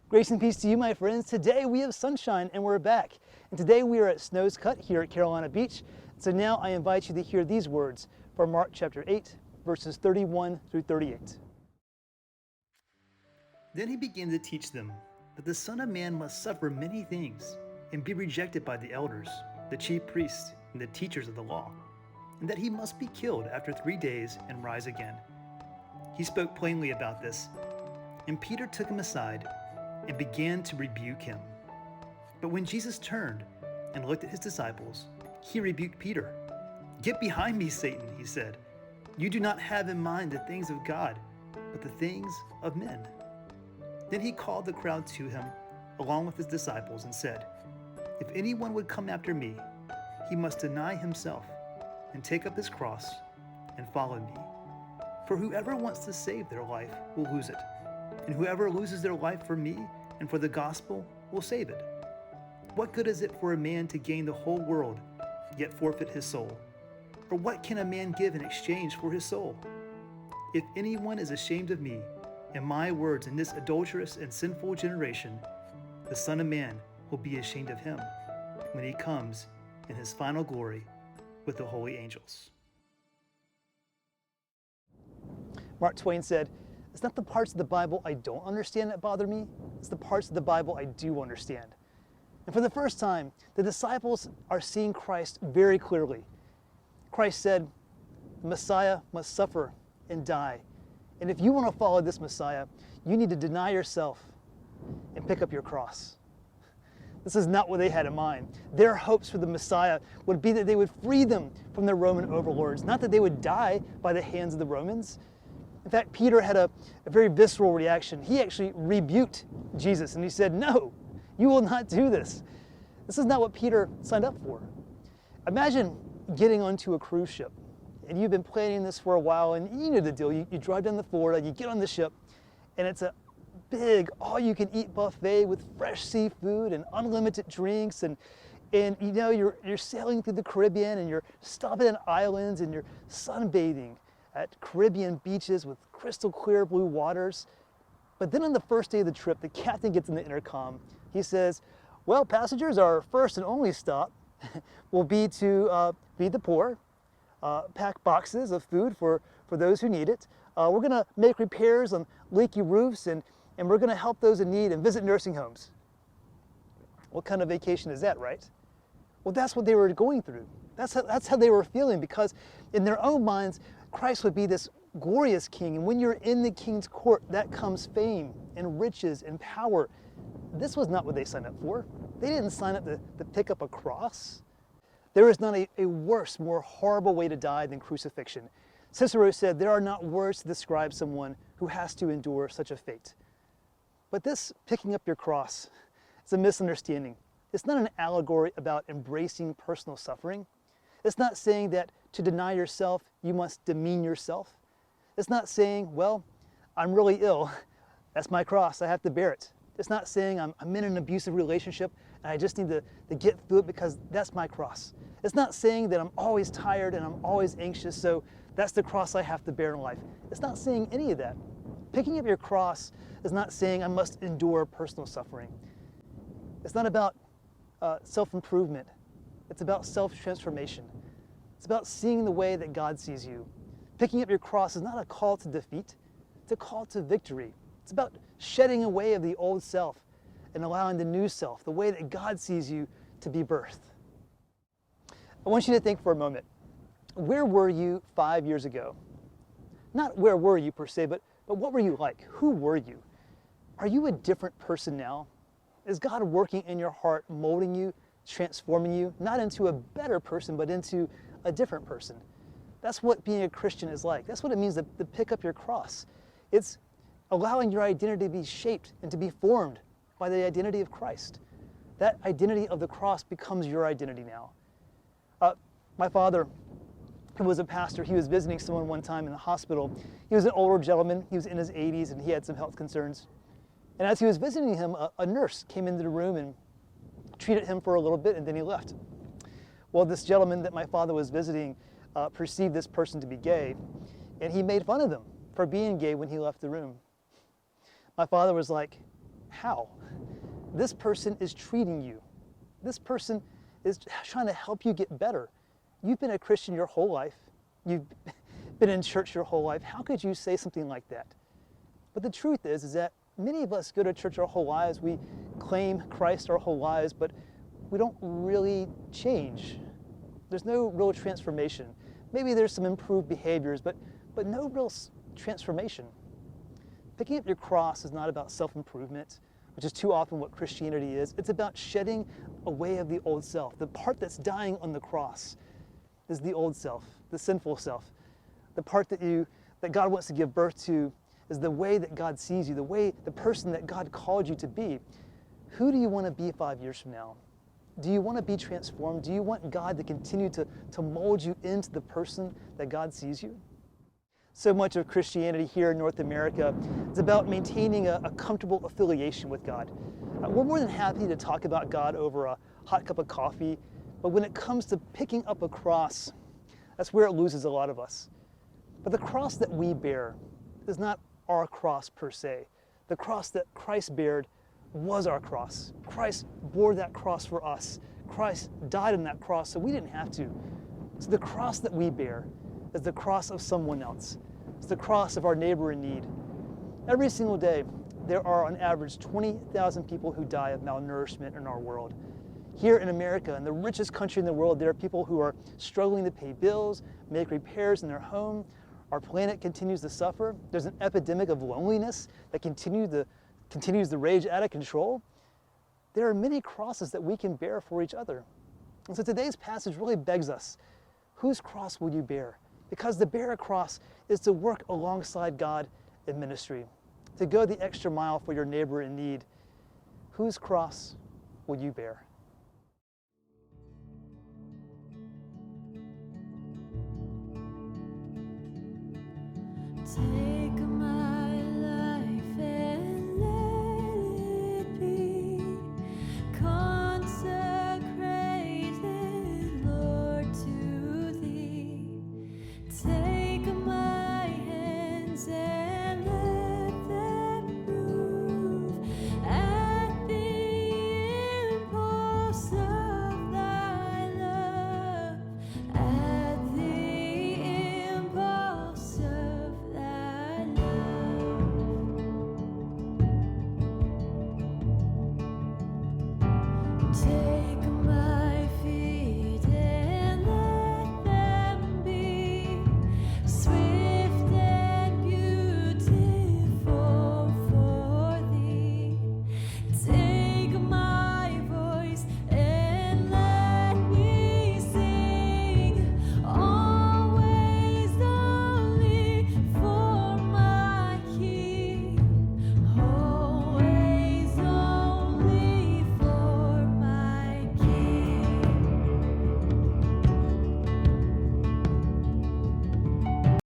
Grace and peace to you, my friends. Today we have sunshine and we're back. And today we are at Snow's Cut here at Carolina Beach. So now I invite you to hear these words from Mark chapter 8, verses 31 through 38. Then he began to teach them that the Son of Man must suffer many things and be rejected by the elders, the chief priests, and the teachers of the law, and that he must be killed after 3 days and rise again. He spoke plainly about this, and Peter took him aside and began to rebuke him. But when Jesus turned and looked at his disciples, he rebuked Peter. "Get behind me, Satan," he said. "You do not have in mind the things of God, but the things of men." Then he called the crowd to him along with his disciples and said, "If anyone would come after me, he must deny himself and take up his cross and follow me. For whoever wants to save their life will lose it, and whoever loses their life for me and for the gospel will save it. What good is it for a man to gain the whole world, yet forfeit his soul? Or what can a man give in exchange for his soul? If anyone is ashamed of me and my words in this adulterous and sinful generation, the Son of Man will be ashamed of him when he comes in his final glory with the holy angels." Mark Twain said, "It's not the parts of the Bible I don't understand that bother me, it's the parts of the Bible I do understand." And for the first time, the disciples are seeing Christ very clearly. Christ said, "The Messiah must suffer and die. And if you want to follow this Messiah, you need to deny yourself and pick up your cross." This is not what they had in mind. Their hopes for the Messiah would be that they would free them from their Roman overlords, not that they would die by the hands of the Romans. In fact, Peter had a very visceral reaction. He actually rebuked Jesus and he said, "No, you will not do this." This is not what Peter signed up for. Imagine getting onto a cruise ship and you've been planning this for a while and you know the deal. You drive down to Florida, you get on the ship, and it's a big all-you-can-eat buffet with fresh seafood and unlimited drinks, and you know you're sailing through the Caribbean and you're stopping at islands and you're sunbathing at Caribbean beaches with crystal clear blue waters. But then on the first day of the trip, the captain gets in the intercom. He says, "Well, passengers, our first and only stop will be to feed the poor, pack boxes of food for those who need it. We're going to make repairs on leaky roofs, and we're going to help those in need and visit nursing homes." What kind of vacation is that, right? Well, that's what they were going through. That's how they were feeling, because in their own minds, Christ would be this glorious king. And when you're in the king's court, that comes fame and riches and power. This was not what they signed up for. They didn't sign up to pick up a cross. There is not a worse, more horrible way to die than crucifixion. Cicero said, "There are not words to describe someone who has to endure such a fate." But this picking up your cross is a misunderstanding. It's not an allegory about embracing personal suffering. It's not saying that to deny yourself, you must demean yourself. It's not saying, "Well, I'm really ill. That's my cross. I have to bear it." It's not saying I'm in an abusive relationship and I just need to get through it because that's my cross. It's not saying that I'm always tired and I'm always anxious, so that's the cross I have to bear in life. It's not saying any of that. Picking up your cross is not saying I must endure personal suffering. It's not about self-improvement. It's about self-transformation. It's about seeing the way that God sees you. Picking up your cross is not a call to defeat. It's a call to victory. It's about shedding away of the old self and allowing the new self, the way that God sees you, to be birthed. I want you to think for a moment. Where were you 5 years ago? Not where were you per se, but what were you like? Who were you? Are you a different person now? Is God working in your heart, molding you, transforming you, not into a better person, but into a different person? That's what being a Christian is like. That's what it means to pick up your cross. It's allowing your identity to be shaped and to be formed by the identity of Christ. That identity of the cross becomes your identity now. My father, who was a pastor, he was visiting someone one time in the hospital. He was an older gentleman. He was in his 80s and he had some health concerns. And as he was visiting him, a nurse came into the room and treated him for a little bit, and then he left. Well, this gentleman that my father was visiting perceived this person to be gay, and he made fun of them for being gay when he left the room. My father was like, How? This person is treating you. This person is trying to help you get better. You've been a Christian your whole life. You've been in church your whole life. How could you say something like that? But the truth is that many of us go to church our whole lives. We claim Christ our whole lives, but we don't really change. There's no real transformation. Maybe there's some improved behaviors, but no real transformation. Picking up your cross is not about self-improvement, which is too often what Christianity is. It's about shedding away of the old self. The part that's dying on the cross is the old self, the sinful self. The part that God wants to give birth to is the way that God sees you, the person that God called you to be. Who do you want to be 5 years from now? Do you want to be transformed? Do you want God to continue to mold you into the person that God sees you? So much of Christianity here in North America is about maintaining a comfortable affiliation with God. We're more than happy to talk about God over a hot cup of coffee, but when it comes to picking up a cross, that's where it loses a lot of us. But the cross that we bear is not our cross per se. The cross that Christ bared was our cross. Christ bore that cross for us. Christ died on that cross so we didn't have to. So the cross that we bear is the cross of someone else. It's the cross of our neighbor in need. Every single day, there are on average 20,000 people who die of malnourishment in our world. Here in America, in the richest country in the world, there are people who are struggling to pay bills, make repairs in their home. Our planet continues to suffer. There's an epidemic of loneliness that continues to rage out of control. There are many crosses that we can bear for each other. And so today's passage really begs us, whose cross will you bear? Because to bear a cross is to work alongside God in ministry, to go the extra mile for your neighbor in need. Whose cross will you bear?